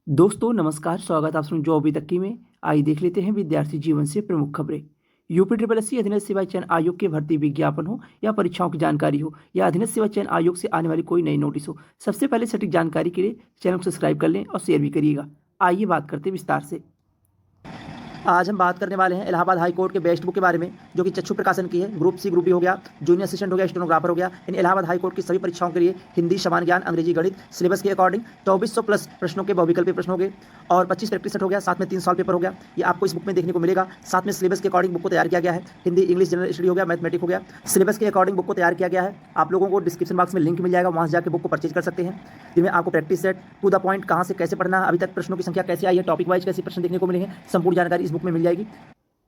दोस्तों नमस्कार, स्वागत आप सुन जॉब तक की में। आइए देख लेते हैं विद्यार्थी जीवन से प्रमुख खबरें। यूपी ट्रिपल एस सी अधीनस्थ सेवा चयन आयोग के भर्ती विज्ञापन हो या परीक्षाओं की जानकारी हो या अधीनस्थ सेवा चयन आयोग से आने वाली कोई नई नोटिस हो, सबसे पहले सटीक जानकारी के लिए चैनल को सब्सक्राइब कर लें और शेयर भी करिएगा। आइए बात करते हैं विस्तार से। आज हम बात करने वाले हैं इलाहाबाद हाई कोर्ट के बेस्ट बुक के बारे में, जो कि चक्षु प्रकाशन की है। ग्रुप सी ग्रुप बी हो गया, जूनियर असिस्टेंट हो गया, स्टेनोग्राफर हो गया। इन इलाहाबाद हाई कोर्ट की सभी परीक्षाओं के लिए हिंदी, सामान्य ज्ञान, अंग्रेजी, गणित सिलेबस के अकॉर्डिंग 2400 प्लस प्रश्नों के बहुविकल्पी प्रश्न हो गए और 25 प्रैक्टिस सेट हो गया। साथ में 3 सॉल्व पेपर हो गया। ये आपको इस बुक में देखने को मिलेगा। साथ में सिलेबस के अकॉर्डिंग बुक को तैयार किया गया है। हिंदी, इंग्लिश, जनरल स्टडी हो गया, मैथमेटिक हो गया। सिलेबस के अकॉर्डिंग बुक को तैयार किया गया है। आप लोगों को डिस्क्रिप्शन बॉक्स में लिंक मिल जाएगा, वहाँ से जाकर बुक को परचेज कर सकते हैं। जिनमें आपको practice set, to the point, कहाँ से कैसे पढ़ना, अभी तक प्रश्नों की संख्या कैसे आई है, टॉपिक वाइज कैसे प्रश्न देखने को मिलेंगे, संपूर्ण जानकारी इस बुक में मिल जाएगी।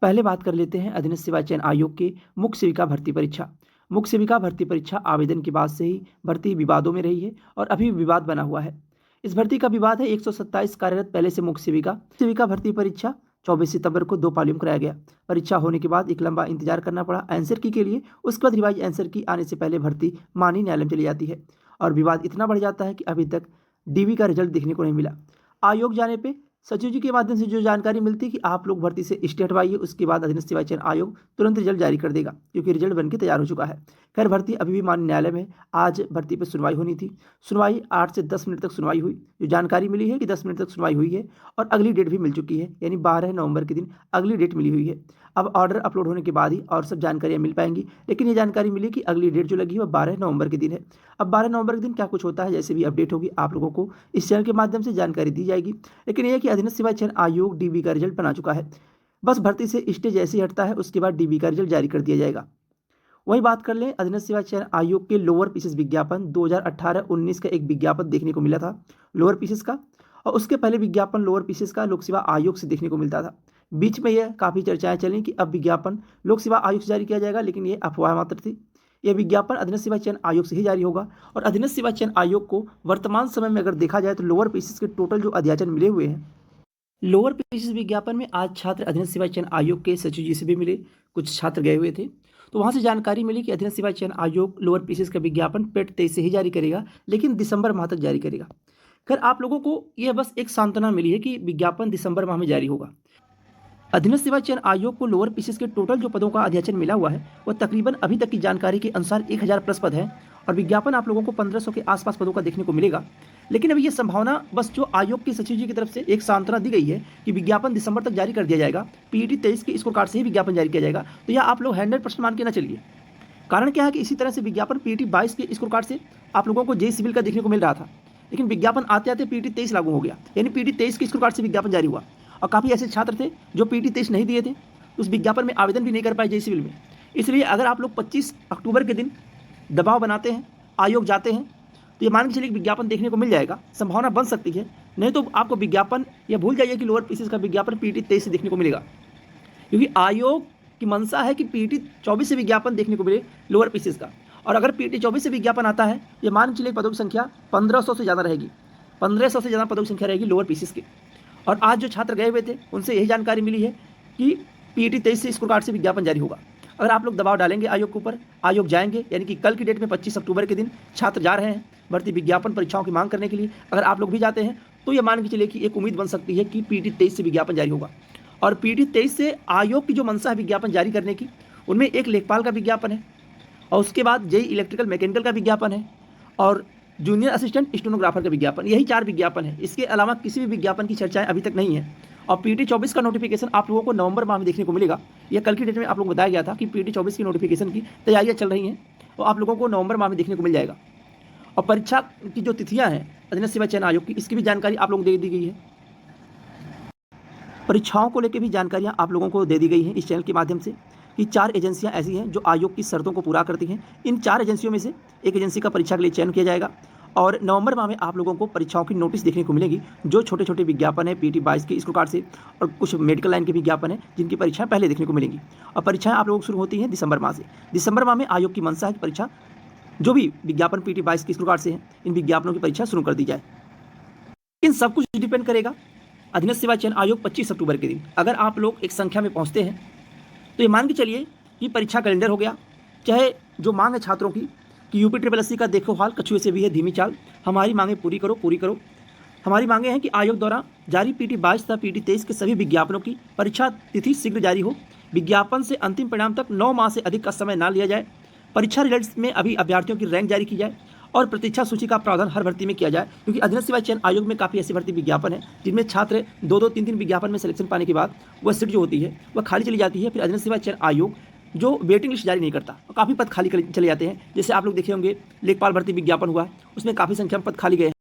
पहले बात कर लेते हैं अधीनस्थ सेवा चयन आयोग के मुख्य सेविका भर्ती परीक्षा। मुख्य सेविका भर्ती परीक्षा आवेदन के बाद से ही भर्ती विवादों में रही है और अभी विवाद बना हुआ है। इस भर्ती का विवाद है 127 कार्यरत पहले से मुख्य सेविका भर्ती परीक्षा 24 सितंबर को 2 पालियों में कराया गया। परीक्षा होने के बाद एक लंबा इंतजार करना पड़ा आंसर की के लिए। उसके बाद रिवाइज आंसर की आने से पहले भर्ती माननीय न्यायालय में चली जाती है और विवाद इतना बढ़ जाता है कि अभी तक डीवी का रिजल्ट देखने को नहीं मिला। आयोग जाने पे सचिव जी के माध्यम से जो जानकारी मिलती है कि आप लोग भर्ती से स्टे हटवाइए, उसके बाद अधीनस्थ सेवा चयन आयोग तुरंत रिजल्ट जारी कर देगा, क्योंकि रिजल्ट बनकर तैयार हो चुका है। खैर, भर्ती अभी भी माननीय न्यायालय में। आज भर्ती पर सुनवाई होनी थी। सुनवाई 8 से 10 मिनट तक सुनवाई हुई। जो जानकारी मिली है कि 10 मिनट तक सुनवाई हुई है और अगली डेट भी मिल चुकी है, यानी 12 नवंबर के दिन अगली डेट मिली हुई है। अब ऑर्डर अपलोड होने के बाद ही और सब जानकारियाँ मिल पाएंगी, लेकिन ये जानकारी मिली कि अगली डेट जो लगी है वह 12 नवंबर के दिन है। अब 12 नवंबर के दिन क्या कुछ होता है, जैसे भी अपडेट होगी आप लोगों को इस चैनल के माध्यम से जानकारी दी जाएगी। लेकिन यह कि अधीनस्थ सेवा चयन आयोग डीबी का रिजल्ट बना चुका है। बस भर्ती से स्टे जैसे ही हटता है उसके बाद डीबी का रिजल्ट जारी कर दिया जाएगा। वहीं बात कर लें अधीनस्थ सेवा चयन आयोग के लोअर पीसेस विज्ञापन 2018-19 का एक विज्ञापन देखने को मिला था लोअर पीसेस का, और उसके पहले विज्ञापन लोअर पीसेस का लोक सेवा आयोग से देखने को मिलता था। बीच में यह काफ़ी चर्चाएं चली कि अब विज्ञापन लोक सेवा आयोग से जारी किया जाएगा, लेकिन ये अफवाह मात्र थी। यह विज्ञापन अधीनस्थ सेवा चयन आयोग से ही जारी होगा। और अधीनस्थ सेवा चयन आयोग को वर्तमान समय में अगर देखा जाए तो लोअर पीसेस के टोटल जो अध्याचन मिले हुए हैं, लोअर पीसेस विज्ञापन में आज छात्र अधीनस्थ सेवा चयन आयोग के सचिव जी से भी मिले। कुछ छात्र गए हुए थे, तो वहाँ से जानकारी मिली कि अधीनस्थ सेवा चयन आयोग लोअर पीसेस का विज्ञापन पेट 23 से ही जारी करेगा, लेकिन दिसंबर माह तक जारी करेगा। खैर, आप लोगों को यह बस एक सांत्वना मिली है कि विज्ञापन दिसंबर माह में जारी होगा। अधीनस्थ सेवा चयन आयोग को लोअर पीसेस के टोटल जो पदों का अध्याचन मिला हुआ है वह तकरीबन अभी तक की जानकारी के अनुसार 1000 प्लस पद है और विज्ञापन आप लोगों को 1500 के आसपास पदों का देखने को मिलेगा। लेकिन अभी ये संभावना बस जो आयोग के सचिव जी की तरफ से एक सांत्वना दी गई है कि विज्ञापन दिसंबर तक जारी कर दिया जाएगा, पीईटी 23 के स्कोर कार्ड से ही विज्ञापन जारी किया जाएगा, तो यह आप लोग 100% मान के ना चलिए। कारण क्या है कि इसी तरह से विज्ञापन पीईटी 22 के स्कोर कार्ड से आप लोगों को जेई सिविल का देखने को मिल रहा था, लेकिन विज्ञापन आते आते पीईटी 23 लागू हो गया, यानी पीईटी 23 के स्कोर कार्ड से विज्ञापन जारी हुआ। और काफ़ी ऐसे छात्र थे जो पीईटी 23 नहीं दिए थे, उस विज्ञापन में आवेदन भी नहीं कर पाए जेई सिविल में। इसलिए अगर आप लोग 25 अक्टूबर के दिन दबाव बनाते हैं, आयोग जाते हैं, तो ये मान के चलिए कि विज्ञापन देखने को मिल जाएगा। संभावना बन सकती है, नहीं तो आपको विज्ञापन, या भूल जाइए कि लोअर पीसेस का विज्ञापन पीईटी 23 से देखने को मिलेगा, क्योंकि आयोग की मंशा है कि पीईटी 24 से विज्ञापन देखने को मिले लोअर पीसेस का। और अगर पीईटी 24 से विज्ञापन आता है, ये मान के चलिए पदों की संख्या 1500 से ज़्यादा रहेगी, 1500 से ज़्यादा पदों की संख्या रहेगी लोअर पीसेस की। और आज जो छात्र गए हुए थे उनसे यही जानकारी मिली है कि पीईटी 23 से स्कोर कार्ड से विज्ञापन जारी होगा। अगर आप लोग दबाव डालेंगे आयोग के ऊपर, आयोग जाएंगे, यानी कि कल की डेट में 25 अक्टूबर के दिन छात्र जा रहे हैं भर्ती विज्ञापन परीक्षाओं की मांग करने के लिए, अगर आप लोग भी जाते हैं तो ये मान के चलिए कि एक उम्मीद बन सकती है कि पीईटी 23 से विज्ञापन जारी होगा। और पीईटी 23 से आयोग की जो मंशा है विज्ञापन जारी करने की, उनमें एक लेखपाल का विज्ञापन है और उसके बाद जेई इलेक्ट्रिकल मैकेनिकल का विज्ञापन है और जूनियर असिस्टेंट स्टेनोग्राफर का विज्ञापन। यही 4 विज्ञापन है। इसके अलावा किसी भी विज्ञापन की चर्चाएं अभी तक नहीं है। और पीईटी 24 का नोटिफिकेशन आप लोगों को नवंबर माह में देखने को मिलेगा। यह कल की डेट में आप लोगों को बताया गया था कि पीईटी 24 की नोटिफिकेशन की तैयारियां चल रही हैं, तो आप लोगों को नवंबर माह में देखने को मिल जाएगा। और परीक्षा की जो तिथियां हैं अधीनस्थ सेवा चयन आयोग की, इसकी भी जानकारी आप लोगों को दे दी गई है। परीक्षाओं को लेकर भी जानकारियाँ आप लोगों को दे दी गई हैं इस चैनल के माध्यम से कि 4 एजेंसियां ऐसी हैं जो आयोग की शर्तों को पूरा करती हैं। इन 4 एजेंसियों में से एक एजेंसी का परीक्षा के लिए चयन किया जाएगा और नवंबर माह में आप लोगों को परीक्षाओं की नोटिस देखने को मिलेगी। जो छोटे छोटे विज्ञापन है पीईटी 22 के स्कोर कार्ड से और कुछ मेडिकल लाइन के विज्ञापन है जिनकी परीक्षाएं पहले देखने को मिलेंगी। और परीक्षाएं आप लोगों को शुरू होती हैं दिसंबर माह से। दिसंबर माह में आयोग की मंशा है कि परीक्षा जो भी विज्ञापन पीईटी 22 के स्कोर कार्ड से हैं, इन विज्ञापनों की परीक्षा शुरू कर दी जाए। इन सब कुछ डिपेंड करेगा अधीनस्थ सेवा चयन आयोग 25 अक्टूबर के दिन। अगर आप लोग एक संख्या में पहुँचते हैं तो ये मान के चलिए कि परीक्षा कैलेंडर हो गया। चाहे जो मांग है छात्रों की कि यूपी ट्रिपल एस सी का देखो हाल कछुए से भी है धीमी चाल, हमारी मांगें पूरी करो पूरी करो, हमारी मांगे हैं कि आयोग द्वारा जारी पीटी 22 तथा पीटी 23 के सभी विज्ञापनों की परीक्षा तिथि शीघ्र जारी हो। विज्ञापन से अंतिम परिणाम तक 9 माह से अधिक का समय ना लिया जाए। परीक्षा रिजल्ट्स में अभी अभ्यर्थियों की रैंक जारी की जाए और प्रतीक्षा सूची का प्रावधान हर भर्ती में किया जाए, क्योंकि अधीनस्थ सेवा चयन आयोग में काफ़ी ऐसी भर्ती विज्ञापन है जिनमें छात्र 2-2, 3-3 विज्ञापन में सिलेक्शन पाने के बाद वह सीट जो होती है वह खाली चली जाती है। फिर अधीनस्थ सेवा चयन आयोग जो वेटिंग लिस्ट जारी नहीं करता, काफ़ी पद खाली चले जाते हैं। जैसे आप लोग देखे होंगे लेखपाल भर्ती विज्ञापन हुआ, उसमें काफ़ी संख्या में पद खाली गए।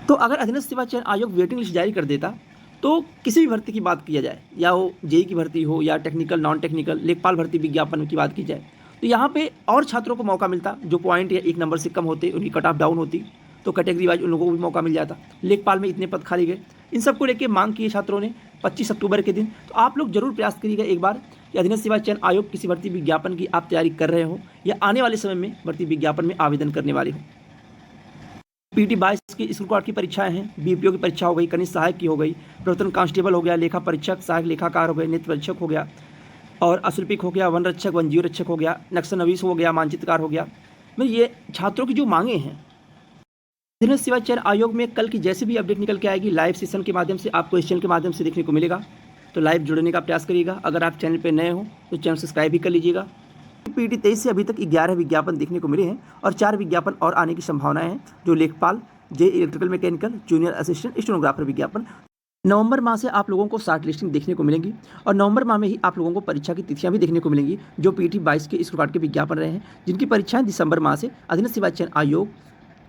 तो अगर अधीनस्थ सेवा चयन आयोग वेटिंग लिस्ट जारी कर देता तो किसी भी भर्ती की बात किया जाए, या वो जेई की भर्ती हो या टेक्निकल नॉन टेक्निकल लेखपाल भर्ती विज्ञापन की बात की जाए, तो यहाँ पे और छात्रों को मौका मिलता। जो पॉइंट या 1 नंबर से कम होते उनकी कट ऑफ डाउन होती, तो कैटेगरी वाइज उन लोगों को भी मौका मिल जाता। लेखपाल में इतने पद खाली गए। इन सबको लेकर मांग की छात्रों ने 25 अक्टूबर के दिन। तो आप लोग जरूर प्रयास करिएगा एक बार कि अधीनस्थ सेवा चयन आयोग किसी भर्ती विज्ञापन की आप तैयारी कर रहे हो या आने वाले समय में भर्ती विज्ञापन में आवेदन करने वाले हो। पीटी 22 की स्कूल कोर्ट की परीक्षाएं हैं। बीपीओ की परीक्षा हो गई, कनिष्ठ सहायक की हो गई, प्रवर्तन कांस्टेबल हो गया, लेखा परीक्षक, सहायक लेखाकार हो गए, नृत्य परीक्षक हो गया, और अशुल्पिक हो गया, वन रक्षक, वन्यजीव रक्षक हो गया, नक्सल नवीस हो गया, मानचित्रकार हो गया। ये छात्रों की जो मांगे हैं, अधीनस्थ सेवा चयन आयोग में कल की जैसे भी अपडेट निकल के आएगी लाइव सेशन के माध्यम से आपको इस चैनल के माध्यम से देखने को मिलेगा। तो लाइव जुड़ने का प्रयास करिएगा। अगर आप चैनल पर नए हो तो चैनल सब्सक्राइब भी कर लीजिएगा। पीटी 23 से अभी तक 11 विज्ञापन देखने को मिले हैं और 4 विज्ञापन और आने की संभावनाएं हैं, जो लेखपाल, J electrical mechanical, junior assistant, stenographer विज्ञापन। नवंबर माह से आप लोगों को शॉर्ट लिस्टिंग देखने को मिलेंगी और नवंबर माह में ही आप लोगों को परीक्षा की तिथियां भी देखने को मिलेंगी, जो पीटी 22 के स्कूल कोर्ट के विज्ञापन रहे हैं, जिनकी परीक्षाएं दिसंबर माह से अधीनस्थ सेवा चयन आयोग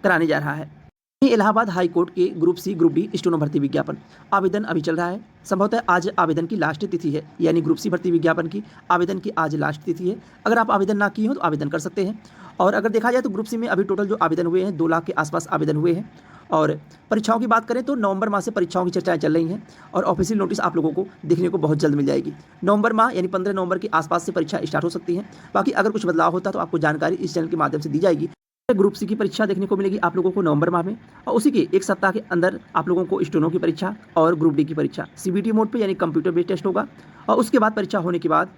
कराने जा रहा है। इलाहाबाद हाई कोर्ट के group C, group D steno भर्ती विज्ञापन आवेदन अभी चल रहा है। संभवतः आज आवेदन की लास्ट तिथि है, यानी ग्रुप सी भर्ती विज्ञापन की आवेदन की आज लास्ट तिथि है। अगर आप आवेदन ना किए हो तो आवेदन कर सकते हैं। और अगर देखा जाए तो ग्रुप सी में अभी टोटल जो आवेदन हुए हैं 2 लाख के आसपास आवेदन हुए हैं। और परीक्षाओं की बात करें तो नवंबर माह से परीक्षाओं की चर्चाएं चल रही हैं और ऑफिशियल नोटिस आप लोगों को देखने को बहुत जल्द मिल जाएगी। नवंबर माह यानी 15 नवंबर के आसपास से परीक्षा स्टार्ट हो सकती है। बाकी अगर कुछ बदलाव होता तो आपको जानकारी इस चैनल के माध्यम से दी जाएगी। ग्रुप सी की परीक्षा देखने को मिलेगी आप लोगों को नवंबर माह में, और उसी के 1 सप्ताह के अंदर आप लोगों को स्टेनो की परीक्षा और ग्रुप डी की परीक्षा सीबीटी मोड पे यानी कंप्यूटर बेस्ड टेस्ट होगा। और उसके बाद परीक्षा होने के बाद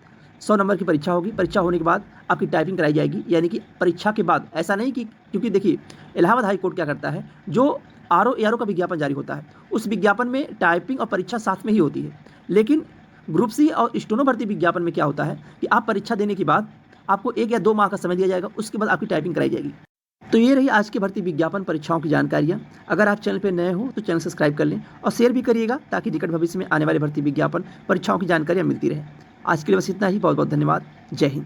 100 नंबर की परीक्षा होगी। परीक्षा होने के बाद आपकी टाइपिंग कराई जाएगी, यानी कि परीक्षा के बाद ऐसा नहीं कि, क्योंकि देखिए इलाहाबाद हाई कोर्ट क्या करता है, जो आरओ एआरओ का विज्ञापन जारी होता है उस विज्ञापन में टाइपिंग और परीक्षा साथ में ही होती है। लेकिन ग्रुप सी और स्टेनो भर्ती विज्ञापन में क्या होता है कि आप परीक्षा देने के बाद आपको 1 या 2 माह का समय दिया जाएगा, उसके बाद आपकी टाइपिंग कराई जाएगी। तो ये रही आज की भर्ती विज्ञापन परीक्षाओं की जानकारियां। अगर आप चैनल पर नए हो तो चैनल सब्सक्राइब कर लें और शेयर भी करिएगा, ताकि निकट भविष्य में आने वाली भर्ती विज्ञापन परीक्षाओं की जानकारियां मिलती रहे। आज के लिए बस इतना ही। बहुत बहुत धन्यवाद। जय हिंद।